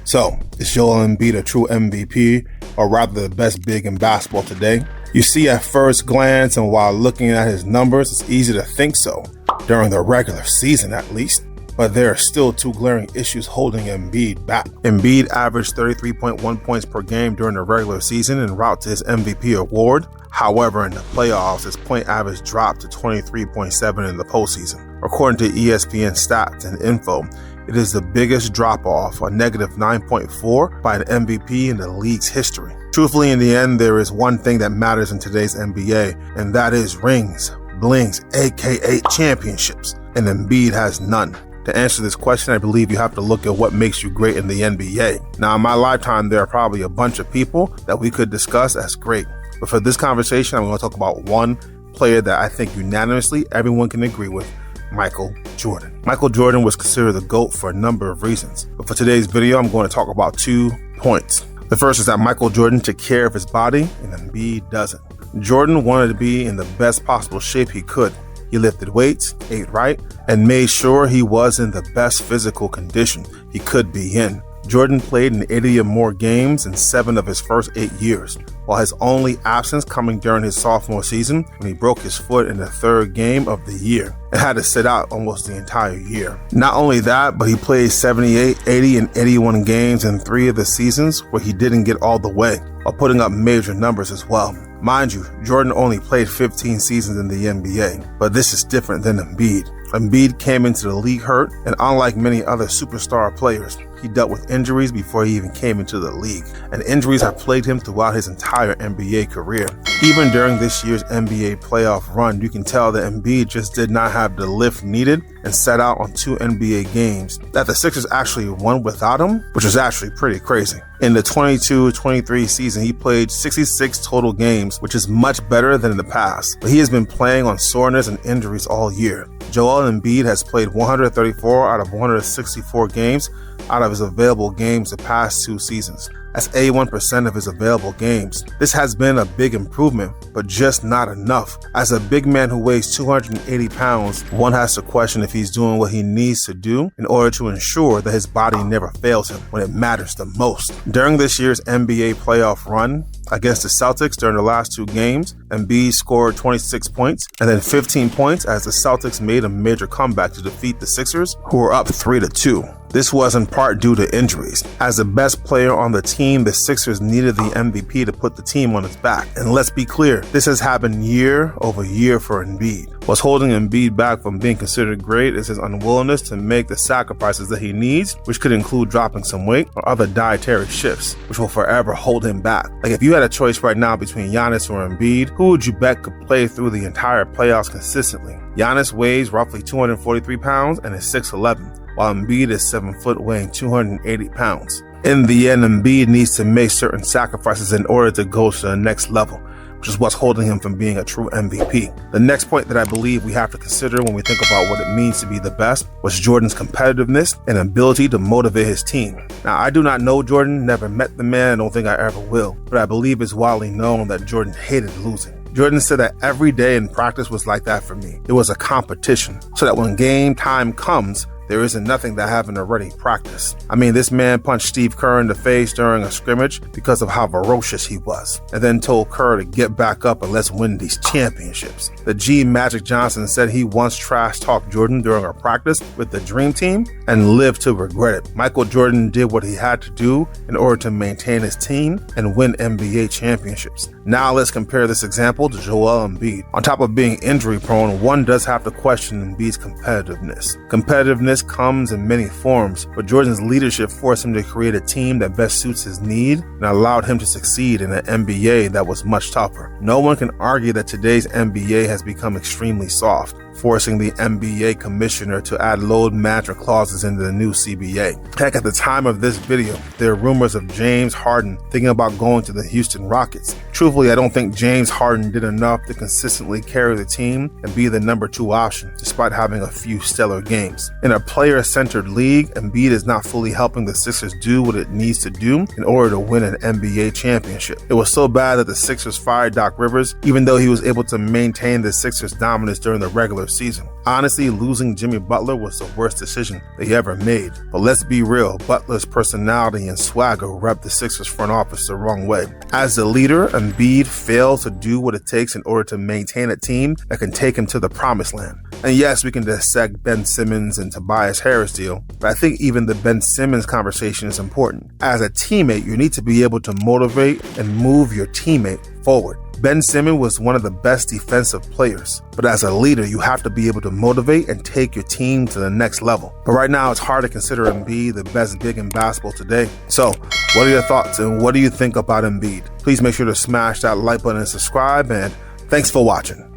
So, is Joel Embiid a true MVP, or rather the best big in basketball today? You see at first glance, and while looking at his numbers, it's easy to think so, during the regular season at least. But there are still two glaring issues holding Embiid back. Embiid averaged 33.1 points per game during the regular season en route to his MVP award. However, in the playoffs, his point average dropped to 23.7 in the postseason. According to ESPN stats and info, it is the biggest drop-off, a negative 9.4, by an MVP in the league's history. Truthfully, in the end, there is one thing that matters in today's NBA, and that is rings, blings, aka championships, and Embiid has none. To answer this question, I believe you have to look at what makes you great in the NBA. Now, in my lifetime, there are probably a bunch of people that we could discuss as great. But for this conversation, I'm going to talk about one player that I think unanimously everyone can agree with: Michael Jordan. Michael Jordan was considered the GOAT for a number of reasons. But for today's video, I'm going to talk about 2 points. The first is that Michael Jordan took care of his body and Embiid doesn't. Jordan wanted to be in the best possible shape he could. He lifted weights, ate right, and made sure he was in the best physical condition he could be in. Jordan played in 80 or more games in 7 of his first 8 years, while his only absence coming during his sophomore season when he broke his foot in the 3rd game of the year and had to sit out almost the entire year. Not only that, but he played 78, 80, and 81 games in 3 of the seasons where he didn't get all the way, while putting up major numbers as well. Mind you, Jordan only played 15 seasons in the NBA, but this is different than Embiid. Embiid came into the league hurt, and unlike many other superstar players, he dealt with injuries before he even came into the league, and injuries have plagued him throughout his entire NBA career. Even during this year's NBA playoff run, you can tell that Embiid just did not have the lift needed and sat out on 2 NBA games that the Sixers actually won without him, which was actually pretty crazy. In the 22-23 season, he played 66 total games, which is much better than in the past, but he has been playing on soreness and injuries all year. Joel Embiid has played 134 out of 164 games out of his available games the past 2 seasons. That's 81% of his available games. This has been a big improvement, but just not enough. As a big man who weighs 280 pounds, one has to question if he's doing what he needs to do in order to ensure that his body never fails him when it matters the most. During this year's NBA playoff run against the Celtics during the last 2 games, Embiid scored 26 points and then 15 points as the Celtics made a major comeback to defeat the Sixers, who were up 3-2. This was in part due to injuries. As the best player on the team, the Sixers needed the MVP to put the team on its back. And let's be clear, this has happened year over year for Embiid. What's holding Embiid back from being considered great is his unwillingness to make the sacrifices that he needs, which could include dropping some weight or other dietary shifts, which will forever hold him back. Like, if you had a choice right now between Giannis or Embiid, who would you bet could play through the entire playoffs consistently? Giannis weighs roughly 243 pounds and is 6'11", while Embiid is 7 foot, weighing 280 pounds. In the end, Embiid needs to make certain sacrifices in order to go to the next level, which is what's holding him from being a true MVP. The next point that I believe we have to consider when we think about what it means to be the best was Jordan's competitiveness and ability to motivate his team. Now, I do not know Jordan, never met the man, I don't think I ever will, but I believe it's widely known that Jordan hated losing. Jordan said that every day in practice was like that for me. It was a competition, so that when game time comes, there isn't nothing that I haven't already practiced. I mean, this man punched Steve Kerr in the face during a scrimmage because of how ferocious he was, and then told Kerr to get back up and let's win these championships. The G Magic Johnson said he once trash-talked Jordan during a practice with the Dream Team and lived to regret it. Michael Jordan did what he had to do in order to maintain his team and win NBA championships. Now let's compare this example to Joel Embiid. On top of being injury-prone, one does have to question Embiid's competitiveness. Competitiveness comes in many forms, but Jordan's leadership forced him to create a team that best suits his need and allowed him to succeed in an NBA that was much tougher. No one can argue that today's NBA has become extremely soft, forcing the NBA commissioner to add load management clauses into the new CBA. Heck, at the time of this video, there are rumors of James Harden thinking about going to the Houston Rockets. Truthfully, I don't think James Harden did enough to consistently carry the team and be the number 2 option, despite having a few stellar games. In a player-centered league, Embiid is not fully helping the Sixers do what it needs to do in order to win an NBA championship. It was so bad that the Sixers fired Doc Rivers, even though he was able to maintain the Sixers' dominance during the regular season. Honestly, losing Jimmy Butler was the worst decision they ever made. But let's be real, Butler's personality and swagger rubbed the Sixers front office the wrong way. As the leader, Embiid failed to do what it takes in order to maintain a team that can take him to the promised land. And yes, we can dissect Ben Simmons and Tobias Harris deal, but I think even the Ben Simmons conversation is important. As a teammate, you need to be able to motivate and move your teammate forward. Ben Simmons was one of the best defensive players, but as a leader, you have to be able to motivate and take your team to the next level. But right now, it's hard to consider Embiid the best big in basketball today. So, what are your thoughts and what do you think about Embiid? Please make sure to smash that like button and subscribe, and thanks for watching.